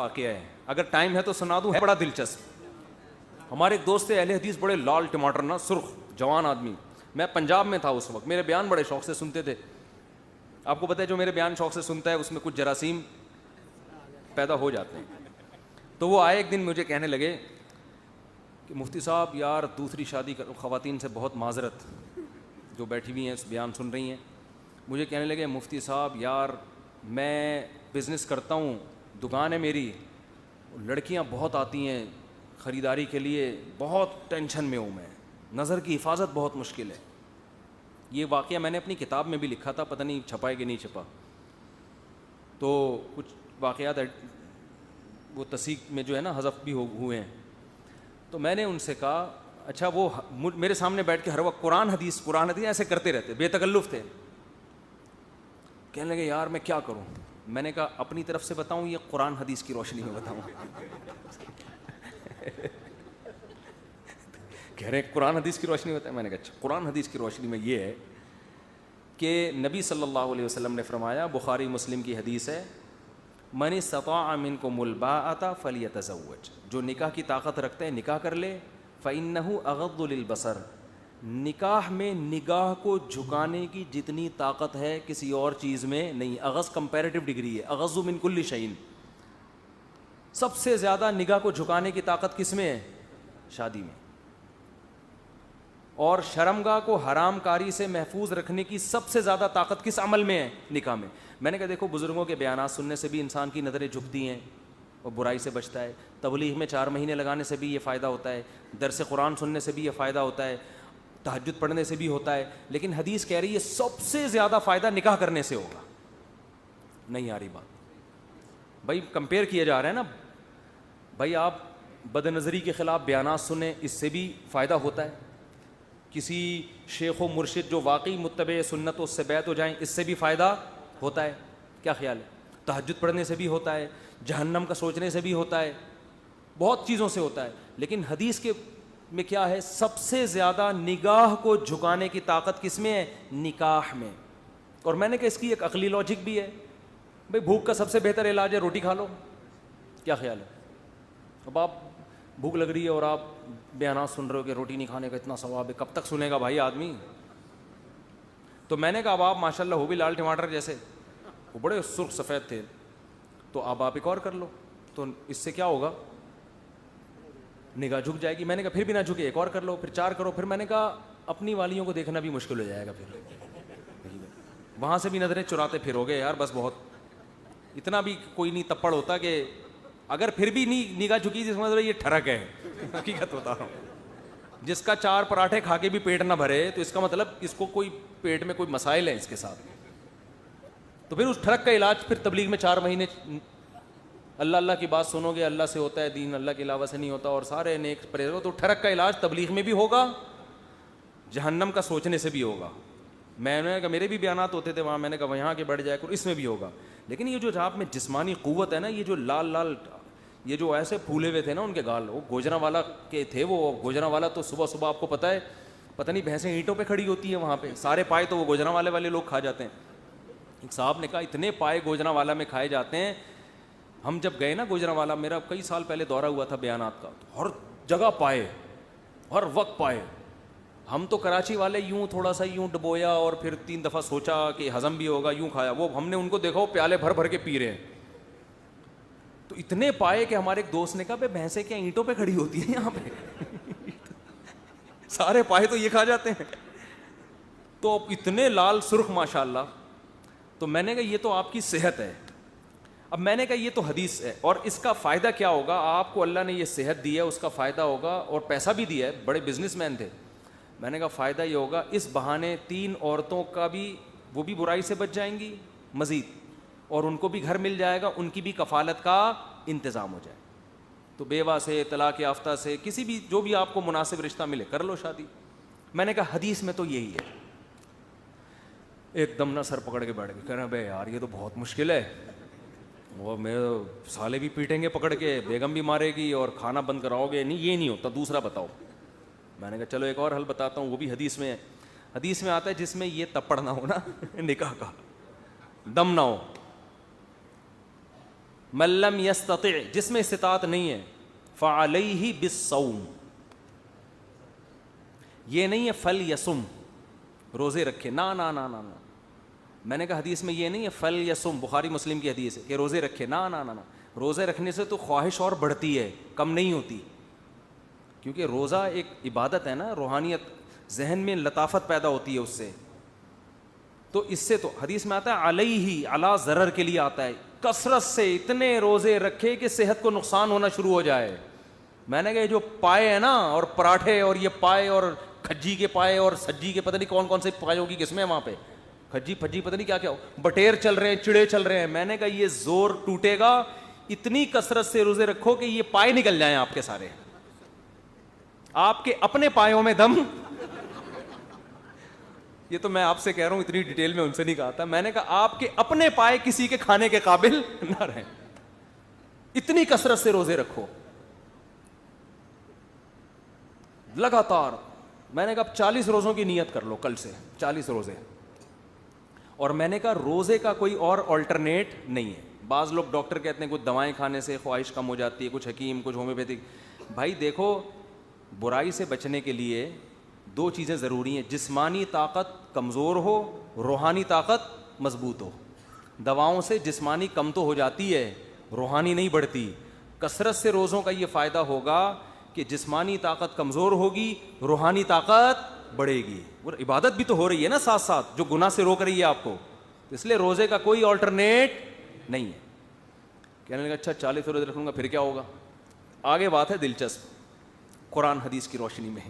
واقعہ ہے, اگر ٹائم ہے تو سنا دوں, ہے بڑا دلچسپ. ہمارے ایک دوست تھے اہل حدیث, بڑے لال ٹماٹر نا, سرخ جوان آدمی. میں پنجاب میں تھا اس وقت, میرے بیان بڑے شوق سے سنتے تھے. آپ کو پتہ ہے جو میرے بیان شوق سے سنتا ہے اس میں کچھ جراثیم پیدا ہو جاتے ہیں. تو وہ آئے ایک دن مجھے کہنے لگے کہ مفتی صاحب یار دوسری شادی کر, خواتین سے بہت معذرت جو بیٹھی ہوئی ہیں اس بیان سن رہی ہیں, مجھے کہنے لگے مفتی صاحب یار میں بزنس کرتا ہوں, دکان ہے میری, لڑکیاں بہت آتی ہیں خریداری کے لیے, بہت ٹینشن میں ہوں میں, نظر کی حفاظت بہت مشکل ہے. یہ واقعہ میں نے اپنی کتاب میں بھی لکھا تھا, پتہ نہیں چھپا ہے کہ نہیں چھپا. تو کچھ واقعات وہ تصحیح میں جو ہے نا حذف بھی ہوئے ہیں. تو میں نے ان سے کہا اچھا, وہ میرے سامنے بیٹھ کے ہر وقت قرآن حدیث ایسے کرتے رہتے, بے تکلف تھے. کہنے لگے یار میں کیا کروں. میں نے کہا اپنی طرف سے بتاؤں یہ قرآن حدیث کی روشنی میں بتاؤں. کہہ رہے ہیں قرآن حدیث کی روشنی بتائیں. میں نے کہا اچھا قرآن حدیث کی روشنی میں یہ ہے کہ نبی صلی اللہ علیہ وسلم نے فرمایا, بخاری مسلم کی حدیث ہے, من استطاع منکم الباءۃ فلیتزوج, جو نکاح کی طاقت رکھتے ہیں نکاح کر لے. فإنہ اغض للبصر, نکاح میں نگاہ کو جھکانے کی جتنی طاقت ہے کسی اور چیز میں نہیں. اغض کمپیریٹو ڈگری ہے, اغض من کل شیء. سب سے زیادہ نگاہ کو جھکانے کی طاقت کس میں ہے؟ شادی میں. اور شرمگاہ کو حرام کاری سے محفوظ رکھنے کی سب سے زیادہ طاقت کس عمل میں ہے؟ نکاح میں. میں نے کہا دیکھو بزرگوں کے بیانات سننے سے بھی انسان کی نظریں جھکتی ہیں اور برائی سے بچتا ہے, تبلیغ میں 4 مہینے لگانے سے بھی یہ فائدہ ہوتا ہے, درس قرآن سننے سے بھی یہ فائدہ ہوتا ہے, تہجد پڑھنے سے بھی ہوتا ہے. لیکن حدیث کہہ رہی ہے سب سے زیادہ فائدہ نکاح کرنے سے ہوگا. نہیں آ رہی بات بھائی, کمپیئر کیے جا رہے ہیں نا بھائی. آپ بد نظری کے خلاف بیانات سنیں, اس سے بھی فائدہ ہوتا ہے. کسی شیخ و مرشد جو واقعی متبع سنت اس سے بیعت ہو جائیں, اس سے بھی فائدہ ہوتا ہے. کیا خیال ہے؟ تہجد پڑھنے سے بھی ہوتا ہے, جہنم کا سوچنے سے بھی ہوتا ہے, بہت چیزوں سے ہوتا ہے. لیکن حدیث کے میں کیا ہے؟ سب سے زیادہ نگاہ کو جھکانے کی طاقت کس میں ہے؟ نکاح میں. اور میں نے کہا اس کی ایک عقلی لاجک بھی ہے بھائی, بھوک کا سب سے بہتر علاج ہے روٹی کھا لو. کیا خیال ہے؟ اب آپ بھوک لگ رہی ہے اور آپ بیانات سن رہے ہو کہ روٹی نہیں کھانے کا اتنا ثواب ہے, کب تک سنے گا بھائی آدمی. تو میں نے کہا اب آپ ماشاء اللہ ہو بھی لال ٹماٹر جیسے, وہ بڑے سرخ سفید تھے, تو اب آپ ایک اور کر لو, تو اس سے کیا ہوگا؟ نگاہ جھک جائے گی. میں نے کہا پھر بھی نہ جھکے, ایک اور کر لو, پھر 4 کرو. پھر میں نے کہا اپنی والیوں کو دیکھنا بھی مشکل ہو جائے گا, پھر وہاں سے بھی نظریں چراتے پھرو گے یار, بس بہت. اتنا بھی کوئی نہیں تپڑ ہوتا کہ اگر پھر بھی نہیں نگاہ جھکی جس مطلب یہ ٹھڑک ہے. حقیقت بتا رہا ہوں, جس کا 4 پراٹھے کھا کے بھی پیٹ نہ بھرے تو اس کا مطلب اس کو کوئی پیٹ میں کوئی مسائل ہے اس کے ساتھ. تو پھر اس ٹھڑک کا علاج پھر تبلیغ میں 4 مہینے اللہ اللہ کی بات سنو گے, اللہ سے ہوتا ہے دین, اللہ کے علاوہ سے نہیں ہوتا, اور سارے نیک پرہیز ہو, تو ٹھڑک کا علاج تبلیغ میں بھی ہوگا, جہنم کا سوچنے سے بھی ہوگا. میں نے کہا میرے بھی بیانات ہوتے تھے وہاں, میں نے کہا وہاں کے بڑھ جائے کرو, اس میں بھی ہوگا. لیکن یہ جو آپ میں جسمانی قوت ہے نا, یہ جو لال لال یہ جو ایسے پھولے ہوئے تھے نا ان کے گال, وہ گوجرا والا کے تھے. وہ گوجرا والا تو صبح صبح آپ کو پتہ ہے, پتہ نہیں بھینسیں اینٹوں پہ کھڑی ہوتی ہیں وہاں پہ, سارے پائے تو وہ گوجرا والے لوگ کھا جاتے ہیں. ایک صاحب نے کہا اتنے پائے گوجرا والا میں کھائے جاتے ہیں. ہم جب گئے نا گوجرا والا, میرا کئی سال پہلے دورہ ہوا تھا بیانات کا, تو ہر جگہ پائے, ہر وقت پائے. ہم تو کراچی والے یوں تھوڑا سا یوں ڈبویا اور پھر 3 دفعہ سوچا کہ ہضم بھی ہوگا, یوں کھایا. وہ ہم نے ان کو دیکھا وہ پیالے بھر بھر کے پی رہے ہیں. تو اتنے پائے کہ ہمارے ایک دوست نے کہا بھائی بھینسیں کیا اینٹوں پہ کھڑی ہوتی ہیں یہاں پہ؟ سارے پائے تو یہ کھا جاتے ہیں. تو اتنے لال سرخ ماشاء اللہ. تو میں نے کہا یہ تو آپ کی صحت ہے. اب میں نے کہا یہ تو حدیث ہے, اور اس کا فائدہ کیا ہوگا؟ آپ کو اللہ نے یہ صحت دی ہے, اس کا فائدہ ہوگا, اور پیسہ بھی دیا ہے, بڑے بزنس مین تھے. میں نے کہا فائدہ یہ ہوگا اس بہانے 3 عورتوں کا بھی, وہ بھی برائی سے بچ جائیں گی مزید, اور ان کو بھی گھر مل جائے گا, ان کی بھی کفالت کا انتظام ہو جائے. تو بیوہ سے, طلاق یافتہ سے, کسی بھی جو بھی آپ کو مناسب رشتہ ملے کر لو شادی. میں نے کہا حدیث میں تو یہی ہے. ایک دم نہ سر پکڑ کے بیٹھ گئے, کہہ رہے ہیں بھائی یار یہ تو بہت مشکل ہے, وہ میرے سالے بھی پیٹیں گے پکڑ کے, بیگم بھی مارے گی, اور کھانا بند کراؤ گے. نہیں یہ نہیں ہوتا, دوسرا بتاؤ. میں نے کہا چلو ایک اور حل بتاتا ہوں, وہ بھی حدیث میں ہے. حدیث میں آتا ہے جس میں یہ تپڑ نہ ہو نا نکاح کا, دم نہ ہو. من لم یستطع، جس میں استطاعت نہیں ہے، فعلیہ بالصوم، یہ نہیں ہے فلیصم، روزے رکھے، نا نا نا نا نا، میں نے کہا حدیث میں یہ نہیں ہے فلیصم، بخاری مسلم کی حدیث ہے کہ روزے رکھے، نا نا نا نا، روزے رکھنے سے تو خواہش اور بڑھتی ہے، کم نہیں ہوتی، کیونکہ روزہ ایک عبادت ہے نا، روحانیت، ذہن میں لطافت پیدا ہوتی ہے اس سے، تو اس سے تو حدیث میں آتا ہے علیہ، علی ضرر کے لیے آتا ہے، کثرت سے اتنے روزے رکھے کہ صحت کو نقصان ہونا شروع ہو جائے. میں نے کہا جو پائے ہیں نا، اور پراٹھے، اور یہ پائے، اور کھجی کے پائے، اور سجی کے، پتہ نہیں کون کون سے پائے ہوگی کس میں وہاں پہ، کھجی پھجی پتہ نہیں کیا کیا، بٹیر چل رہے ہیں، چڑے چل رہے ہیں. میں نے کہا یہ زور ٹوٹے گا، اتنی کثرت سے روزے رکھو کہ یہ پائے نکل جائیں آپ کے سارے، آپ کے اپنے پایوں میں دم. یہ تو میں آپ سے کہہ رہا ہوں، اتنی ڈیٹیل میں ان سے نہیں کہا تھا. میں نے کہا آپ کے اپنے پائے کسی کے کھانے کے قابل نہ رہیں، اتنی کثرت سے روزے رکھو لگاتار. میں نے کہا 40 روزوں کی نیت کر لو، کل سے 40 روزے. اور میں نے کہا روزے کا کوئی اور آلٹرنیٹ نہیں ہے. بعض لوگ ڈاکٹر کہتے ہیں کچھ دوائیں کھانے سے خواہش کم ہو جاتی ہے، کچھ حکیم، کچھ ہومیوپیتھک. بھائی دیکھو، برائی سے بچنے کے لیے 2 چیزیں ضروری ہیں، جسمانی طاقت کمزور ہو، روحانی طاقت مضبوط ہو. دواؤں سے جسمانی کم تو ہو جاتی ہے، روحانی نہیں بڑھتی. کثرت سے روزوں کا یہ فائدہ ہوگا کہ جسمانی طاقت کمزور ہوگی، روحانی طاقت بڑھے گی. اور عبادت بھی تو ہو رہی ہے نا ساتھ ساتھ، جو گناہ سے روک رہی ہے آپ کو. اس لیے روزے کا کوئی آلٹرنیٹ نہیں ہے. کہنے لگا اچھا 40 روزے رکھوں گا پھر کیا ہوگا؟ آگے بات ہے دلچسپ، قرآن حدیث کی روشنی میں.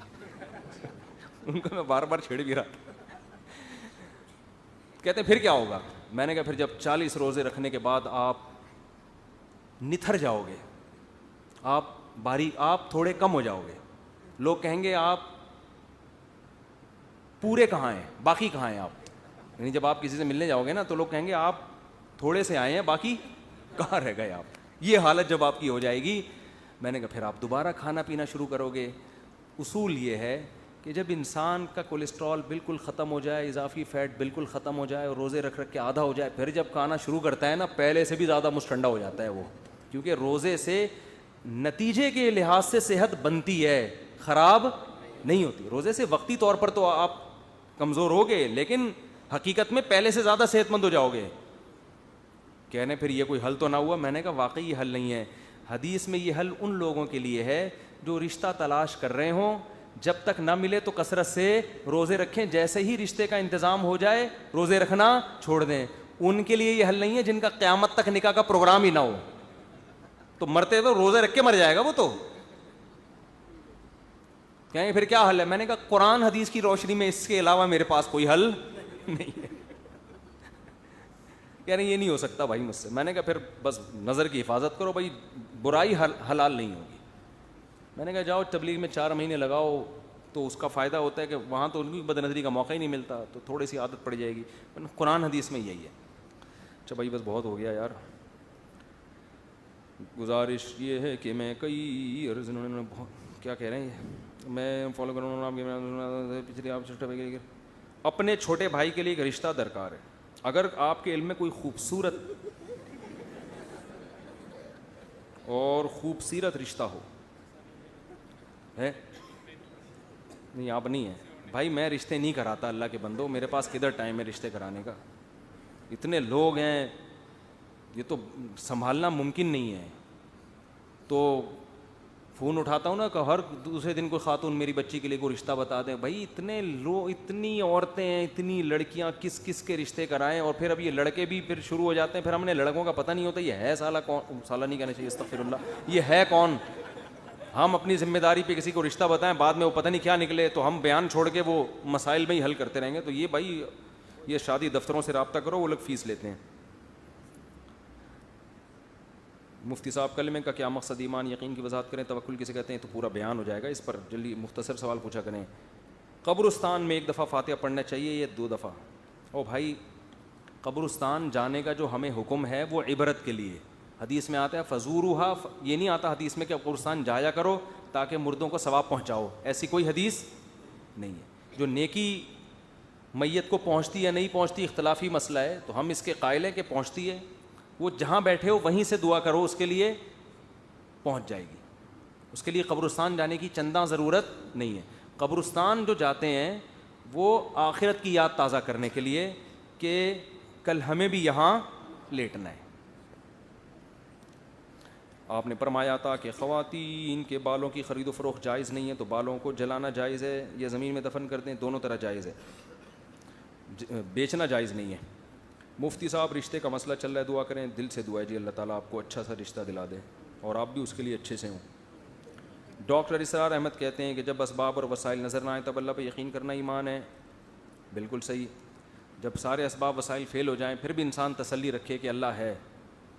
ان کو میں بار بار چھیڑ بھی رہا تھا. کہتے ہیں پھر کیا ہوگا؟ میں نے کہا پھر جب 40 روزے رکھنے کے بعد آپ نتھر جاؤ گے، آپ تھوڑے کم ہو جاؤ گے. لوگ کہیں گے آپ پورے کہاں ہیں، باقی کہاں ہیں آپ. یعنی جب آپ کسی سے ملنے جاؤ گے نا تو لوگ کہیں گے آپ تھوڑے سے آئے ہیں، باقی کہاں رہ گئے آپ. یہ حالت جب آپ کی ہو جائے گی، میں نے کہا پھر آپ دوبارہ کھانا پینا شروع کرو گے. اصول یہ ہے کہ جب انسان کا کولیسٹرول بالکل ختم ہو جائے، اضافی فیٹ بالکل ختم ہو جائے، اور روزے رکھ کے آدھا ہو جائے، پھر جب کھانا شروع کرتا ہے نا، پہلے سے بھی زیادہ مستھنڈا ہو جاتا ہے وہ. کیونکہ روزے سے نتیجے کے لحاظ سے صحت بنتی ہے، خراب نہیں ہوتی. روزے سے وقتی طور پر تو آپ کمزور ہوگے، لیکن حقیقت میں پہلے سے زیادہ صحت مند ہو جاؤ گے. کہنے پھر یہ کوئی حل تو نہ ہوا. میں نے کہا واقعی یہ حل نہیں ہے. حدیث میں یہ حل ان لوگوں کے لیے ہے جو رشتہ تلاش کر رہے ہوں، جب تک نہ ملے تو کثرت سے روزے رکھیں، جیسے ہی رشتے کا انتظام ہو جائے روزے رکھنا چھوڑ دیں. ان کے لیے یہ حل نہیں ہے جن کا قیامت تک نکاح کا پروگرام ہی نہ ہو. تو مرتے تو روزے رکھ کے مر جائے گا وہ. تو کہیں گے پھر کیا حل ہے؟ میں نے کہا قرآن حدیث کی روشنی میں اس کے علاوہ میرے پاس کوئی حل نہیں ہے. کہہ رہے یہ نہیں ہو سکتا بھائی مجھ سے. میں نے کہا پھر بس نظر کی حفاظت کرو بھائی، برائی حلال نہیں ہوگی. میں نے کہا جاؤ تبلیغ میں 4 مہینے لگاؤ، تو اس کا فائدہ ہوتا ہے کہ وہاں تو ان کی بد نظری کا موقع ہی نہیں ملتا، تو تھوڑی سی عادت پڑ جائے گی. قرآن حدیث میں یہی ہے. اچھا بھائی بس بہت ہو گیا یار. گزارش یہ ہے کہ میں کئی کیا کہہ رہے ہیں، میں فالو کروں پچھلی آپ اپنے چھوٹے بھائی کے لیے ایک رشتہ درکار ہے. اگر آپ کے علم میں کوئی خوبصورت اور خوبصورت رشتہ ہو ہے نہیں، آپ نہیں ہے بھائی. میں رشتے نہیں کراتا اللہ کے بندو، میرے پاس کدھر ٹائم ہے رشتے کرانے کا. اتنے لوگ ہیں، یہ تو سنبھالنا ممکن نہیں ہے. تو فون اٹھاتا ہوں نا کہ ہر دوسرے دن کوئی خاتون میری بچی کے لیے کوئی رشتہ بتا دیں. بھائی اتنے لوگ، اتنی عورتیں ہیں، اتنی لڑکیاں، کس کس کے رشتے کرائیں. اور پھر اب یہ لڑکے بھی پھر شروع ہو جاتے ہیں. پھر ہم نے لڑکوں کا پتہ نہیں ہوتا یہ ہے سالہ کون، سالہ نہیں کہنا چاہیے استغفر اللہ، یہ ہے کون. ہم اپنی ذمہ داری پہ کسی کو رشتہ بتائیں، بعد میں وہ پتہ نہیں کیا نکلے، تو ہم بیان چھوڑ کے وہ مسائل میں ہی حل کرتے رہیں گے. تو یہ بھائی یہ شادی دفتروں سے رابطہ کرو، وہ لوگ فیس لیتے ہیں. مفتی صاحب کلمے کا کیا مقصد، ایمان یقین کی وضاحت کریں. توکل کسے کہتے ہیں؟ تو پورا بیان ہو جائے گا اس پر، جلدی مختصر سوال پوچھا کریں. قبرستان میں 1 دفعہ فاتحہ پڑھنا چاہیے یا 2 دفعہ؟ او بھائی قبرستان جانے کا جو ہمیں حکم ہے وہ عبرت کے لیے. حدیث میں آتا ہے فزوروہا، یہ نہیں آتا حدیث میں کہ قبرستان جایا کرو تاکہ مردوں کو ثواب پہنچاؤ. ایسی کوئی حدیث نہیں ہے. جو نیکی میت کو پہنچتی یا نہیں پہنچتی اختلافی مسئلہ ہے، تو ہم اس کے قائل ہیں کہ پہنچتی ہے. وہ جہاں بیٹھے ہو وہیں سے دعا کرو، اس کے لیے پہنچ جائے گی. اس کے لیے قبرستان جانے کی چنداں ضرورت نہیں ہے. قبرستان جو جاتے ہیں وہ آخرت کی یاد تازہ کرنے کے لیے کہ کل ہمیں بھی یہاں لیٹنا ہے. آپ نے فرمایا تھا کہ خواتین کے بالوں کی خرید و فروخت جائز نہیں ہے، تو بالوں کو جلانا جائز ہے یا زمین میں دفن کر دیں؟ دونوں طرح جائز ہے، بیچنا جائز نہیں ہے. مفتی صاحب رشتے کا مسئلہ چل رہا ہے، دعا کریں. دل سے دعا ہے جی اللہ تعالیٰ آپ کو اچھا سا رشتہ دلا دے اور آپ بھی اس کے لیے اچھے سے ہوں. ڈاکٹر اسرار احمد کہتے ہیں کہ جب اسباب اور وسائل نظر نہ آئیں تب اللہ پہ یقین کرنا ایمان ہے. بالکل صحیح. جب سارے اسباب وسائل فیل ہو جائیں پھر بھی انسان تسلی رکھے کہ اللہ ہے،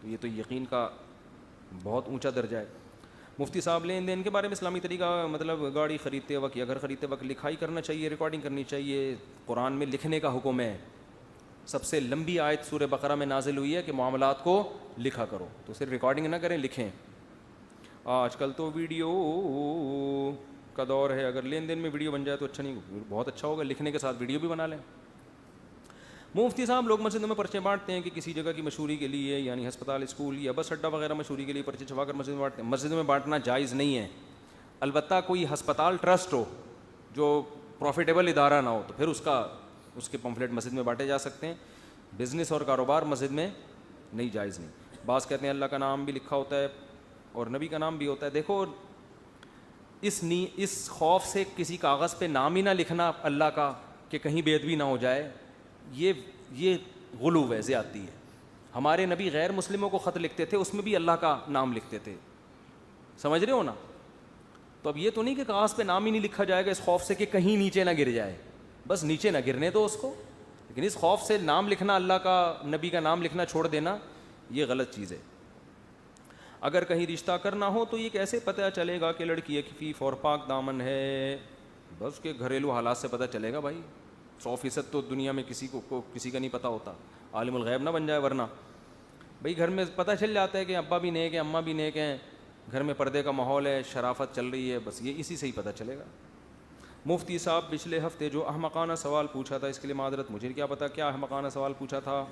تو یہ تو یقین کا بہت اونچا درجہ ہے. مفتی صاحب لین دین کے بارے میں اسلامی طریقہ، مطلب گاڑی خریدتے وقت یا گھر خریدتے وقت لکھائی کرنا چاہیے، ریکارڈنگ کرنی چاہیے؟ قرآن میں لکھنے کا حکم ہے. سب سے لمبی آیت سورہ بقرہ میں نازل ہوئی ہے کہ معاملات کو لکھا کرو، تو صرف ریکارڈنگ نہ کریں، لکھیں. آج کل تو ویڈیو کا دور ہے، اگر لین دین میں ویڈیو بن جائے تو اچھا نہیں، بہت اچھا ہوگا، لکھنے کے ساتھ ویڈیو بھی بنا لیں. مفتی صاحب لوگ مسجدوں میں پرچے بانٹتے ہیں کہ کسی جگہ کی مشہوری کے لیے، یعنی ہسپتال، اسکول یا بس اڈہ وغیرہ مشہوری کے لیے پرچے چھپا کر مسجد میں بانٹتے ہیں. مسجدوں میں بانٹنا جائز نہیں ہے. البتہ کوئی ہسپتال ٹرسٹ ہو جو پروفیٹیبل ادارہ نہ ہو تو پھر اس کے پمفلٹ مسجد میں بانٹے جا سکتے ہیں. بزنس اور کاروبار مسجد میں نہیں، جائز نہیں. بعض کہتے ہیں اللہ کا نام بھی لکھا ہوتا ہے اور نبی کا نام بھی ہوتا ہے. دیکھو اس خوف سے کسی کاغذ پہ نام ہی نہ لکھنا اللہ کا کہ کہیں بے ادبی نہ ہو جائے، یہ غلو ہے، زیادتی ہے. ہمارے نبی غیر مسلموں کو خط لکھتے تھے، اس میں بھی اللہ کا نام لکھتے تھے. سمجھ رہے ہو نا؟ تو اب یہ تو نہیں کہ کاغذ پہ نام ہی نہیں لکھا جائے گا اس خوف سے کہ کہیں نیچے نہ گر جائے. بس نیچے نہ گرنے دو اس کو، لیکن اس خوف سے نام لکھنا، اللہ کا، نبی کا نام لکھنا چھوڑ دینا، یہ غلط چیز ہے. اگر کہیں رشتہ کرنا ہو تو یہ کیسے پتہ چلے گا کہ لڑکی عفیف اور پاک دامن ہے؟ بس کے گھریلو حالات سے پتہ چلے گا بھائی. 100% تو دنیا میں کسی کا نہیں پتہ ہوتا، عالم الغیب نہ بن جائے. ورنہ بھئی گھر میں پتہ چل جاتا ہے کہ ابا بھی نیک ہیں، اماں بھی نیک ہیں، گھر میں پردے کا ماحول ہے، شرافت چل رہی ہے، بس یہ اسی سے ہی پتہ چلے گا. مفتی صاحب پچھلے ہفتے جو احمقانہ سوال پوچھا تھا اس کے لیے معذرت، مجھے کیا پتہ کیا احمقانہ سوال پوچھا تھا.